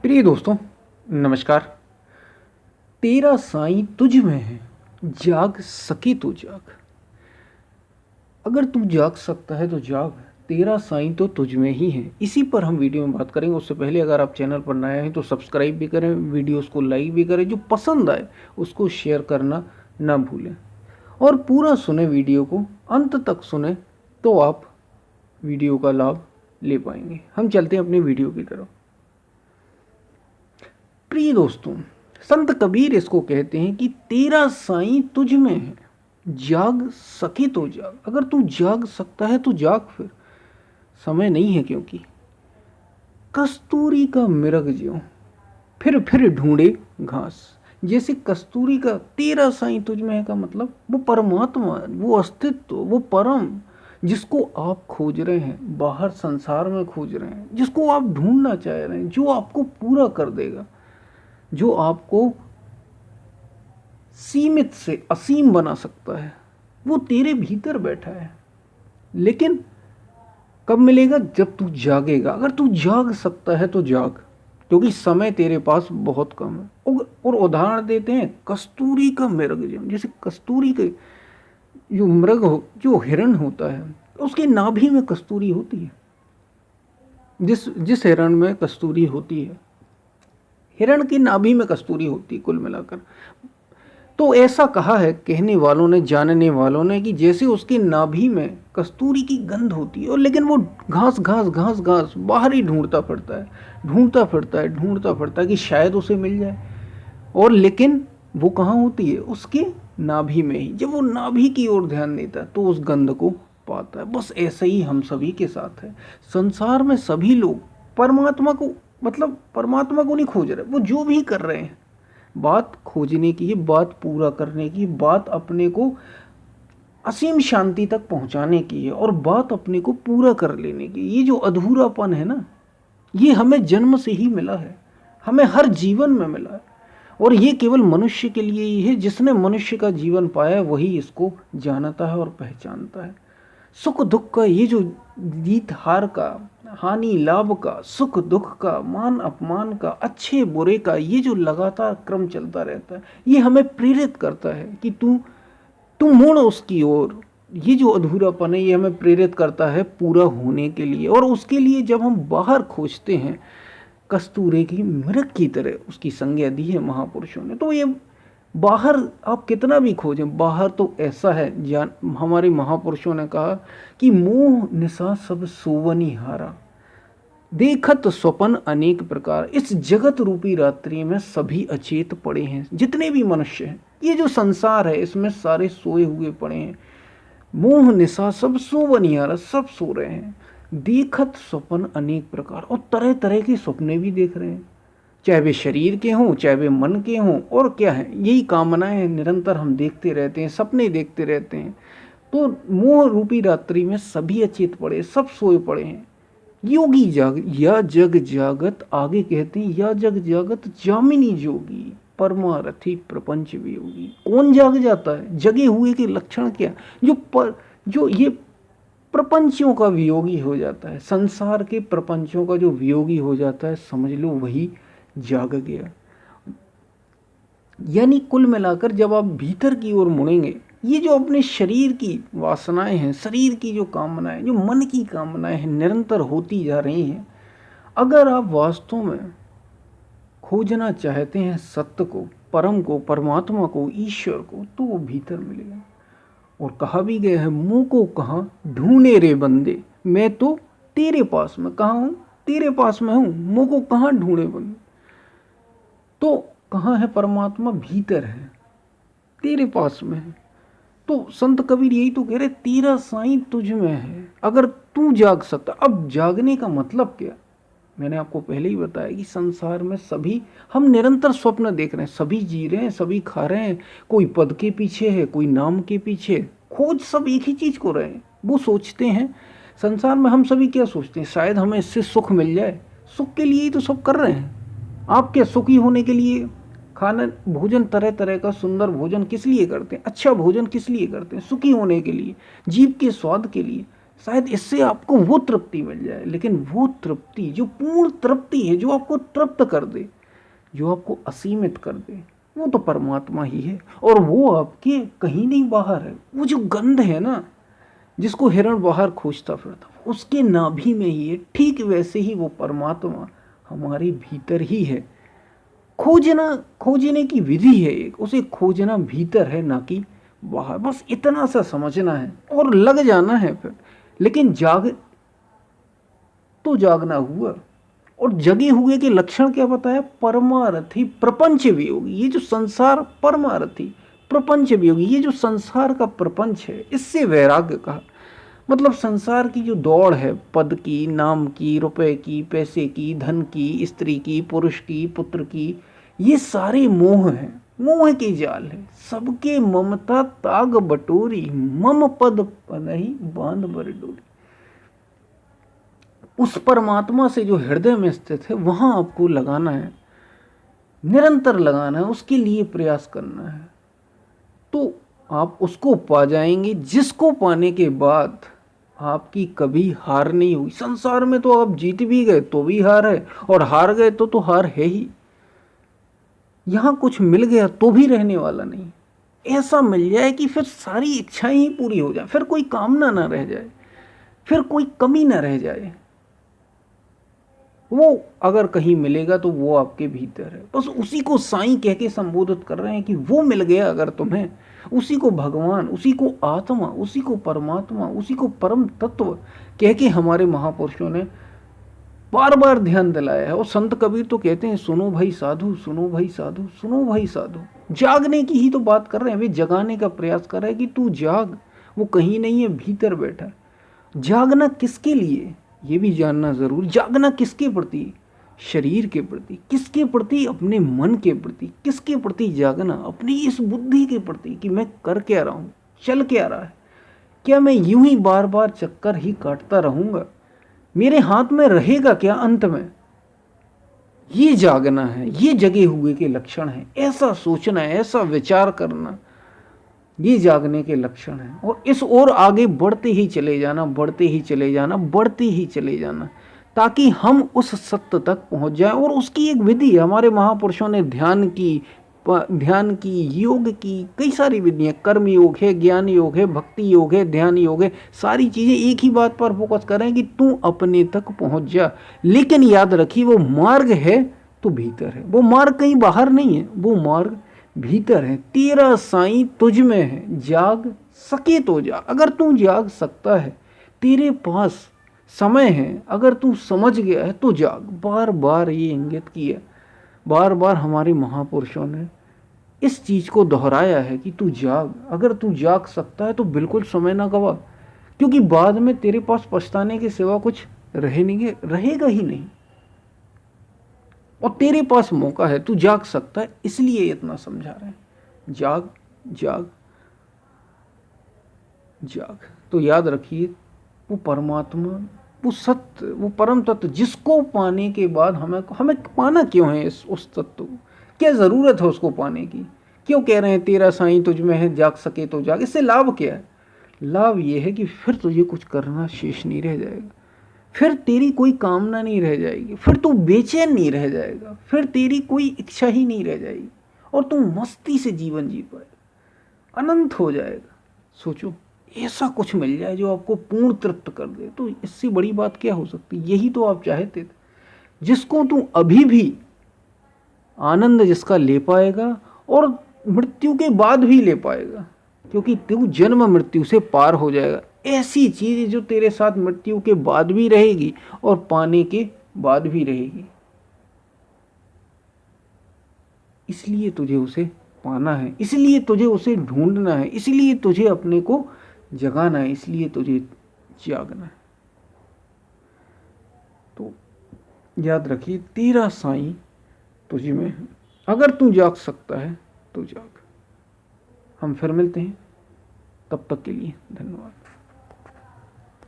प्रिय दोस्तों, नमस्कार। तेरा साईं तुझ में है, जाग सके तो जाग। अगर तू जाग सकता है तो जाग, तेरा साईं तो तुझ में ही है। इसी पर हम वीडियो में बात करेंगे। उससे पहले अगर आप चैनल पर नए हैं तो सब्सक्राइब भी करें, वीडियोस को लाइक भी करें, जो पसंद आए उसको शेयर करना ना भूलें और पूरा सुने, वीडियो को अंत तक सुने तो आप वीडियो का लाभ ले पाएंगे। हम चलते हैं अपनी वीडियो की तरफ। प्रिय दोस्तों, संत कबीर इसको कहते हैं कि तेरा साईं तुझ में है, जाग सके तो जाग। अगर तू जाग सकता है तो जाग, फिर समय नहीं है, क्योंकि कस्तूरी का मिरग ज्यों फिर ढूंढे घास। जैसे कस्तूरी का तेरा साईं तुझ में है का मतलब वो परमात्मा, वो अस्तित्व, वो परम जिसको आप खोज रहे हैं, बाहर संसार में खोज रहे हैं, जिसको आप ढूंढना चाह रहे हैं, जो आपको पूरा कर देगा, जो आपको सीमित से असीम बना सकता है, वो तेरे भीतर बैठा है। लेकिन कब मिलेगा? जब तू जागेगा। अगर तू जाग सकता है तो जाग, क्योंकि समय तेरे पास बहुत कम है। और उदाहरण देते हैं कस्तूरी का मृग। जैसे कस्तूरी के जो मृग हो, जो हिरण होता है, उसकी नाभि में कस्तूरी होती है। जिस जिस हिरण में कस्तूरी होती है, हिरण की नाभि में कस्तूरी होती है कुल मिलाकर। तो ऐसा कहा है कहने वालों ने, जानने वालों ने, कि जैसे उसकी नाभि में कस्तूरी की गंध होती है, और लेकिन वो घास घास घास घास बाहर ही ढूंढता फिरता है, ढूंढता फिरता है, ढूंढता फिरता है कि शायद उसे मिल जाए। और लेकिन वो कहाँ होती है? उसके नाभि में ही। जब वो नाभि की ओर ध्यान देता है तो उस गंध को पाता है। बस ऐसे ही हम सभी के साथ है। संसार में सभी लोग परमात्मा को, मतलब परमात्मा को नहीं खोज रहे। वो जो भी कर रहे हैं, बात खोजने की है, बात पूरा करने की, बात अपने को असीम शांति तक पहुंचाने की है, और बात अपने को पूरा कर लेने की। ये जो अधूरापन है ना, ये हमें जन्म से ही मिला है, हमें हर जीवन में मिला है। और ये केवल मनुष्य के लिए ही है। जिसने मनुष्य का जीवन पाया है वही इसको जानता है और पहचानता है। सुख दुख का ये जो जीत हार का, हानि लाभ का, सुख दुख का, मान अपमान का, अच्छे बुरे का, ये जो लगातार क्रम चलता रहता है, ये हमें प्रेरित करता है कि तू मुड़ उसकी ओर। ये जो अधूरापन है ये हमें प्रेरित करता है पूरा होने के लिए। और उसके लिए जब हम बाहर खोजते हैं, कस्तूरे की मृग की तरह उसकी संज्ञा दी है महापुरुषों ने। तो ये बाहर आप कितना भी खोजें, बाहर तो ऐसा है, जान हमारे महापुरुषों ने कहा कि मोह निशा सब सोवनी हारा, देखत स्वपन अनेक प्रकार। इस जगत रूपी रात्रि में सभी अचेत पड़े हैं। जितने भी मनुष्य हैं, ये जो संसार है, इसमें सारे सोए हुए पड़े हैं। मोह निशा सब सोवनी हारा, सब सो रहे हैं। देखत स्वपन अनेक प्रकार, और तरह तरह के सपने भी देख रहे हैं, चाहे वे शरीर के हों, चाहे वे मन के हों। और क्या है, यही कामनाएं हैं, निरंतर हम देखते रहते हैं, सपने देखते रहते हैं। तो मोह रूपी रात्रि में सभी अचेत पड़े, सब सोए पड़े हैं। योगी जाग या जग जागत, आगे कहते हैं या जग जागत जामिनी जोगी, परमारथी प्रपंच वियोगी। कौन जाग जाता है? जगे हुए के लक्षण क्या? जो ये प्रपंचों का वियोगी हो जाता है, संसार के प्रपंचों का जो वियोगी हो जाता है, समझ लो वही जाग गया। यानी कुल मिलाकर जब आप भीतर की ओर मुड़ेंगे, ये जो अपने शरीर की वासनाएं हैं, शरीर की जो कामनाएं, जो मन की कामनाएं हैं, निरंतर होती जा रही हैं, अगर आप वास्तव में खोजना चाहते हैं सत्य को, परम को, परमात्मा को, ईश्वर को, तो वो भीतर मिलेगा। और कहा भी गया है, मुंह को कहाँ ढूंढे रे बंदे, मैं तो तेरे पास में। कहाँ हूँ? तेरे पास में हूँ। मुंह को कहाँ ढूंढे बंदे? तो कहाँ है परमात्मा? भीतर है, तेरे पास में है। तो संत कबीर यही तो कह रहे, तेरा साईं तुझ में है, अगर तू जाग सकता। अब जागने का मतलब क्या? मैंने आपको पहले ही बताया कि संसार में सभी हम निरंतर स्वप्न देख रहे हैं, सभी जी रहे हैं, सभी खा रहे हैं। कोई पद के पीछे है, कोई नाम के पीछे, खोज सब एक ही चीज को रहे हैं। वो सोचते हैं संसार में, हम सभी क्या सोचते हैं, शायद हमें इससे सुख मिल जाए। सुख के लिए ही तो सब कर रहे हैं। आप क्या सुखी होने के लिए खाना भोजन, तरह तरह का सुंदर भोजन किस लिए करते हैं? अच्छा भोजन किस लिए करते हैं? सुखी होने के लिए, जीव के स्वाद के लिए। शायद इससे आपको वो तृप्ति मिल जाए, लेकिन वो तृप्ति जो पूर्ण तृप्ति है, जो आपको तृप्त कर दे, जो आपको असीमित कर दे, वो तो परमात्मा ही है। और वो आपके कहीं नहीं बाहर है। वो जो गंध है ना, जिसको हिरण बाहर खोजता फिरता, उसके नाभि में ही है। ठीक वैसे ही वो परमात्मा हमारे भीतर ही है। खोजने की विधि है एक, उसे खोजना भीतर है, ना कि बाहर। बस इतना सा समझना है और लग जाना है फिर। लेकिन जागना हुआ। और जगे हुए के लक्षण क्या बताया? परमारथी प्रपंच वियोगी। ये जो संसार, परमारथी प्रपंच वियोगी, ये जो संसार का प्रपंच है, इससे वैराग्य कहा। मतलब संसार की जो दौड़ है, पद की, नाम की, रुपए की, पैसे की, धन की, स्त्री की, पुरुष की, पुत्र की, ये सारे मोह हैं, मोह के जाल है। सबके ममता ताग बटोरी, मम पद पनहि बांध बर डोरी। उस परमात्मा से जो हृदय में स्थित है, वहां आपको लगाना है, निरंतर लगाना है, उसके लिए प्रयास करना है, तो आप उसको पा जाएंगे, जिसको पाने के बाद आपकी कभी हार नहीं हुई। संसार में तो आप जीत भी गए तो भी हार है, और हार गए तो हार है ही। यहां कुछ मिल गया तो भी रहने वाला नहीं। ऐसा मिल जाए कि फिर सारी इच्छाएं ही पूरी हो जाए, फिर कोई कामना ना रह जाए, फिर कोई कमी ना रह जाए। वो अगर कहीं मिलेगा तो वो आपके भीतर है। बस उसी को साईं कह के संबोधित कर रहे हैं कि वो मिल गया अगर तुम्हें, उसी को भगवान, उसी को आत्मा, उसी को परमात्मा, उसी को परम तत्व कह के हमारे महापुरुषों ने बार बार ध्यान दिलाया है। और संत कबीर तो कहते हैं, सुनो भाई साधु, सुनो भाई साधु, सुनो भाई साधु। जागने की ही तो बात कर रहे हैं, वे जगाने का प्रयास कर रहे हैं कि तू जाग, वो कहीं नहीं है, भीतर बैठा है। जागना किसके लिए, ये भी जानना जरूर। जागना किसके प्रति? शरीर के प्रति। किसके प्रति? अपने मन के प्रति। किसके प्रति जागना? अपनी इस बुद्धि के प्रति कि मैं कर क्या रहा हूं, चल क्या रहा है। क्या मैं यूं ही बार बार चक्कर ही काटता रहूंगा? मेरे हाथ में रहेगा क्या अंत में? ये जागना है, ये जगे हुए के लक्षण है। ऐसा सोचना है, ऐसा विचार करना, ये जागने के लक्षण हैं। और इस ओर आगे बढ़ते ही चले जाना, बढ़ते ही चले जाना, बढ़ते ही चले जाना, ताकि हम उस सत्य तक पहुंच जाएं। और उसकी एक विधि, हमारे महापुरुषों ने ध्यान की, योग की, कई सारी विधियां, कर्म योग है, ज्ञान योग है, भक्ति योग है, ध्यान योग है। सारी चीजें एक ही बात पर फोकस करें कि तू अपने तक पहुंच जा। लेकिन याद रखिए, वो मार्ग है तो भीतर है, वो मार्ग कहीं बाहर नहीं है, वो मार्ग भीतर है। तेरा साईं तुझ में है, जाग सके तो जा। अगर तू जाग सकता है, तेरे पास समय है, अगर तू समझ गया है तो जाग। बार बार ये इंगित किया, बार बार हमारे महापुरुषों ने इस चीज को दोहराया है कि तू जाग। अगर तू जाग सकता है तो बिल्कुल समय ना गवा, क्योंकि बाद में तेरे पास पछताने के सिवा कुछ रहेगा ही नहीं। और तेरे पास मौका है, तू जाग सकता है, इसलिए इतना समझा रहे हैं। जाग जाग जाग। तो याद रखिए, वो परमात्मा, वो सत्य, वो परम तत्व, जिसको पाने के बाद हमें पाना क्यों है उस तत्व को? क्या जरूरत है उसको पाने की? क्यों कह रहे हैं तेरा साईं तुझ में है, जाग सके तो जाग? इससे लाभ क्या है? लाभ ये है कि फिर तुझे कुछ करना शेष नहीं रह जाएगा, फिर तेरी कोई कामना नहीं रह जाएगी, फिर तू बेचैन नहीं रह जाएगा, फिर तेरी कोई इच्छा ही नहीं रह जाएगी, और तू मस्ती से जीवन जी पाएगा, अनंत हो जाएगा। सोचो, ऐसा कुछ मिल जाए जो आपको पूर्ण तृप्त कर दे, तो इससे बड़ी बात क्या हो सकती? यही तो आप चाहते थे, जिसको तू अभी भी आनंद जिसका ले पाएगा, और मृत्यु के बाद भी ले पाएगा, क्योंकि तू जन्म मृत्यु से पार हो जाएगा। ऐसी चीज जो तेरे साथ मृत्यु के बाद भी रहेगी और पाने के बाद भी रहेगी। इसलिए तुझे उसे पाना है, इसलिए तुझे उसे ढूंढना है, इसलिए तुझे अपने को जगाना है, इसलिए तुझे जागना है। तो याद रखिए, तेरा साईं तुझ में है। अगर तू जाग सकता है तो जाग। हम फिर मिलते हैं, तब तक के लिए धन्यवाद।